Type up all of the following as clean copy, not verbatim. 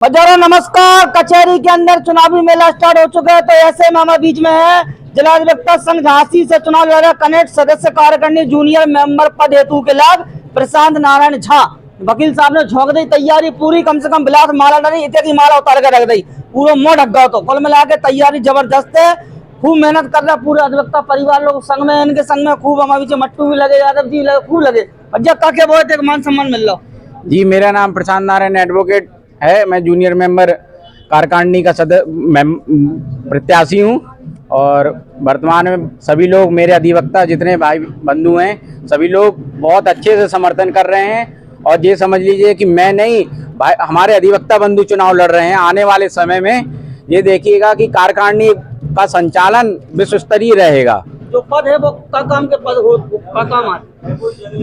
हजारों नमस्कार। कचहरी के अंदर चुनावी मेला स्टार्ट हो चुका है, तो ऐसे में हमारे बीच में है जिला अधिवक्ता संघ झांसी से चुनाव लड़ा कनेक्ट सदस्य कार्यकारिणी जूनियर मेंबर पद हेतु के लाभ प्रशांत नारायण झा। वकील साहब ने झोंक दी तैयारी पूरी, कम से कम बिलास माला डरी इतने की माला उतार के रख दी, पूरा मुंह ढक गया। तो कुल मिला के तैयारी जबरदस्त है, खूब मेहनत कर रहा है पूरे अधिवक्ता परिवार लोग संघ में, इनके संघ में खूब हमारे बीच मट्टू भी लगे, यादव जी लगे, खूब लगे। जब तक बहुत एक मान सम्मान मिल रहा जी। मेरा नाम प्रशांत नारायण एडवोकेट है। मैं जूनियर मेंबर कार्यकारिणी का प्रत्याशी हूं और वर्तमान में सभी लोग मेरे अधिवक्ता जितने भाई बंधु हैं सभी लोग बहुत अच्छे से समर्थन कर रहे हैं। और ये समझ लीजिए कि मैं नहीं, भाई हमारे अधिवक्ता बंधु चुनाव लड़ रहे हैं। आने वाले समय में ये देखिएगा कि कार्यकारिणी का संचालन विश्व स्तरीय रहेगा। जो पद है वो का काम के पद हो का काम है।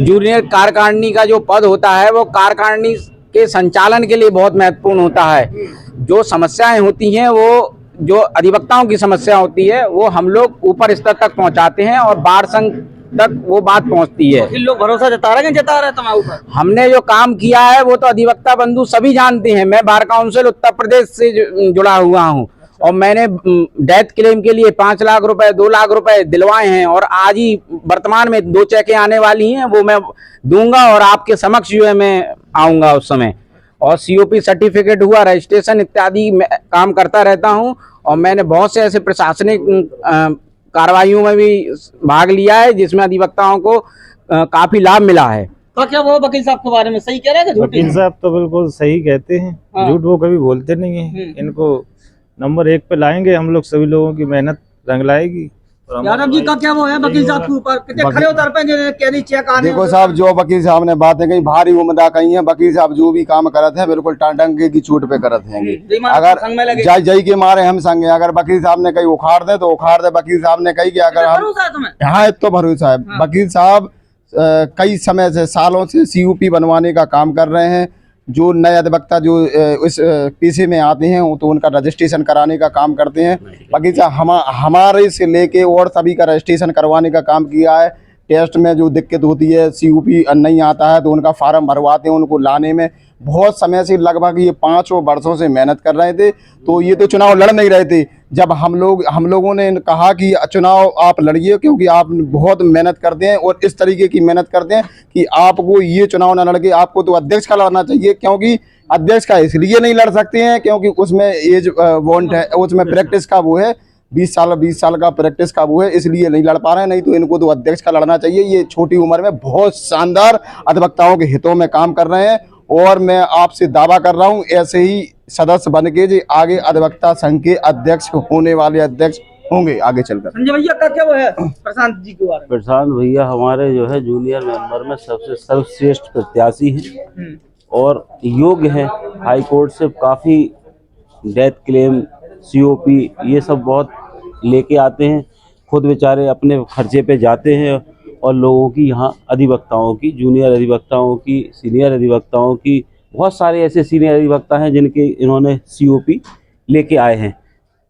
जूनियर कार्यकारिणी का जो पद होता है वो कार्यकारिणी के संचालन के लिए बहुत महत्वपूर्ण होता है। जो समस्याएं होती हैं, वो जो अधिवक्ताओं की समस्या होती है, वो हम लोग ऊपर स्तर तक पहुंचाते हैं और बार संघ तक वो बात पहुंचती है। इन लोग भरोसा जता रहे हैं तुम्हारे ऊपर। हमने जो काम किया है वो तो अधिवक्ता बंधु सभी जानते हैं। मैं बार काउंसिल उत्तर प्रदेश से जुड़ा हुआ हूँ और मैंने डेथ क्लेम के लिए 5 लाख रुपए 2 लाख रुपए दिलवाए हैं और आज ही वर्तमान में 2 चेकें आने वाली हैं, वो मैं दूंगा और आपके समक्ष जो है मैं आऊंगा उस समय। और सीओपी सर्टिफिकेट हुआ, रजिस्ट्रेशन इत्यादि काम करता रहता हूं और मैंने बहुत से ऐसे प्रशासनिक कार्रवाइयों में भी भाग लिया है जिसमें अधिवक्ताओं को काफी लाभ मिला है। तो क्या वो वकील साहब के बारे में सही कह रहे हैं? वकील साहब तो बिल्कुल सही कहते हैं। हाँ। झूठ वो कभी बोलते नहीं है। इनको नंबर 1 पे लाएंगे हम लोग, सभी लोगों की मेहनत रंग लाएगी। यादव जी का क्या वो है वकील साहब के ऊपर कितने खड़े उतर पे कैदी चेक आने। देखो साहब, जो वकील साहब ने बातें कही भारी उम्दा कही है। वकील साहब जो भी काम करते हैं बिल्कुल टांडंगे की चोट पे करते हैं। अगर जय जय के मारे हम संगे, अगर वकील साहब ने कही उखाड़ दे तो उखाड़ दे। वकील साहब ने कही कि अगर हम, हाँ तो भरोसा है। वकील साहब कई समय से, सालों से सीयूपी बनवाने का काम कर रहे हैं। जो नए अधिवक्ता जो इस पेशे में आते हैं तो उनका रजिस्ट्रेशन कराने का काम करते हैं। वकील साहब हमारे से लेके और सभी का रजिस्ट्रेशन करवाने का काम किया है। टेस्ट में जो दिक्कत होती है, सीयूपी नहीं आता है तो उनका फार्म भरवाते हैं, उनको लाने में बहुत समय से, लगभग ये 5 वर्षों से मेहनत कर रहे थे। तो ये तो चुनाव लड़ नहीं रहे थे। जब हम लोगों ने कहा कि चुनाव आप लड़िए क्योंकि आप बहुत मेहनत करते हैं और इस तरीके की मेहनत करते हैं कि आपको ये चुनाव ना लड़के, आपको तो अध्यक्ष का लड़ना चाहिए। क्योंकि अध्यक्ष का इसलिए नहीं लड़ सकते हैं क्योंकि उसमें एज वांट है, उसमें प्रैक्टिस का वो है, 20 साल का प्रैक्टिस का वो है, इसलिए नहीं लड़ पा रहे हैं। नहीं तो इनको तो अध्यक्ष का लड़ना चाहिए। ये छोटी उम्र में बहुत शानदार अधिवक्ताओं के हितों में काम कर रहे हैं और मैं आपसे दावा कर रहा हूं ऐसे ही सदस्य बन के जो आगे अधिवक्ता संघ के अध्यक्ष होने वाले अध्यक्ष होंगे आगे चलकर। संजय भैया का क्या वो है प्रशांत जी के बारे में? प्रशांत भैया हमारे जो है जूनियर मेंबर में सबसे सर्वश्रेष्ठ प्रत्याशी हैं और योग्य हैं। हाई कोर्ट से काफ़ी डेथ क्लेम, सीओपी ये सब बहुत लेके आते हैं। खुद बेचारे अपने खर्चे पे जाते हैं और लोगों की, यहाँ अधिवक्ताओं की, जूनियर अधिवक्ताओं की, सीनियर अधिवक्ताओं की, बहुत सारे ऐसे सीनियर अधिवक्ता हैं जिनके इन्होंने सीओपी लेके आए हैं।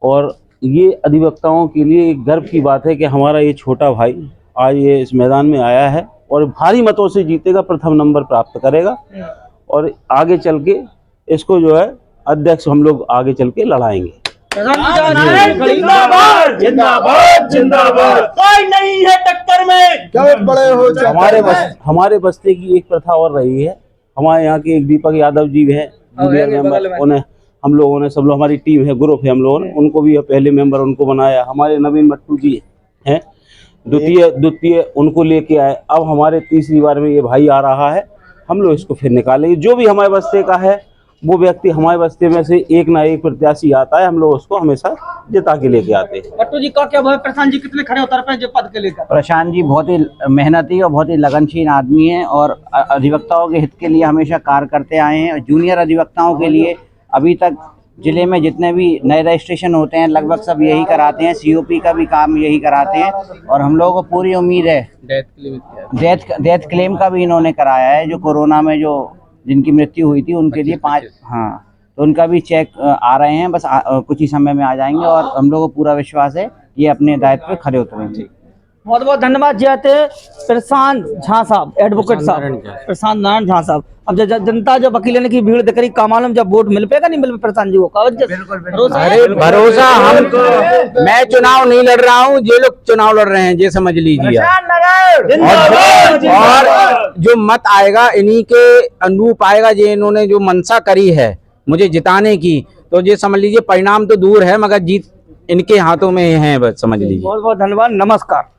और ये अधिवक्ताओं के लिए एक गर्व की बात है कि हमारा ये छोटा भाई आज ये इस मैदान में आया है और भारी मतों से जीतेगा, प्रथम नंबर प्राप्त करेगा और आगे चल के इसको जो है अध्यक्ष हम लोग आगे चल के लड़ाएंगे। जिंदाबाद जिंदाबाद जिंदाबाद, कोई नहीं है टक्कर में, क्या बड़े हो। हमारे बस्ते की एक प्रथा और रही है। हमारे यहाँ के एक दीपक यादव जी हैं, उन्हें हम लोगों ने, सब लोग हमारी टीम है, ग्रुप है, हम लोगों ने उनको भी पहले मेंबर उनको बनाया। हमारे नवीन मट्टू जी हैं, द्वितीय उनको लेके आए। अब हमारे तीसरी बार में ये भाई आ रहा है, हम लोग इसको फिर निकालेंगे। जो भी हमारे बस्ते का है वो व्यक्ति, हमारे बस्ते में से एक ना एक प्रत्याशी आता है, हम लोग उसको हमेशा जिता के लेके आते हैं। मट्टू जी का क्या वो है? प्रशांत जी कितने खड़े उतर पे जो पद के लेकर? प्रशांत जी बहुत ही मेहनती और बहुत ही लगनशील आदमी हैं और अधिवक्ताओं के हित के लिए हमेशा कार्य करते आए हैं। जूनियर अधिवक्ताओं के लिए अभी तक जिले में जितने भी नए रजिस्ट्रेशन होते हैं लगभग सब यही कराते हैं। सीओपी का भी काम यही कराते हैं और हम लोगों को पूरी उम्मीद है डेथ क्लेम का भी इन्होंने कराया है। जो कोरोना में जो जिनकी मृत्यु हुई थी उनके लिए 5, हाँ, तो उनका भी चेक आ रहे हैं, बस कुछ ही समय में आ जाएंगे और हम लोगों को पूरा विश्वास है ये अपने दायित्व पे खरे उतरेंगे। बहुत बहुत धन्यवाद जी आते प्रशांत झा साहब, एडवोकेट साहब प्रशांत नारायण झा साहब। अब जनता जब वकील लेने की भीड़ देख रही, का मालूम जब वोट मिल पेगा नहीं मिल पे प्रशांत जी को भरोसा है? अरे भरोसा मैं चुनाव नहीं लड़ रहा हूँ, ये लोग चुनाव लड़ रहे हैं, ये समझ लीजिए। और जो मत आएगा इन्हीं के अनुरूप आएगा, ये इन्होंने जो मंशा करी है मुझे जिताने की, तो ये समझ लीजिए परिणाम तो दूर है मगर जीत इनके हाथों में है, बस समझ लीजिए। बहुत बहुत धन्यवाद, नमस्कार।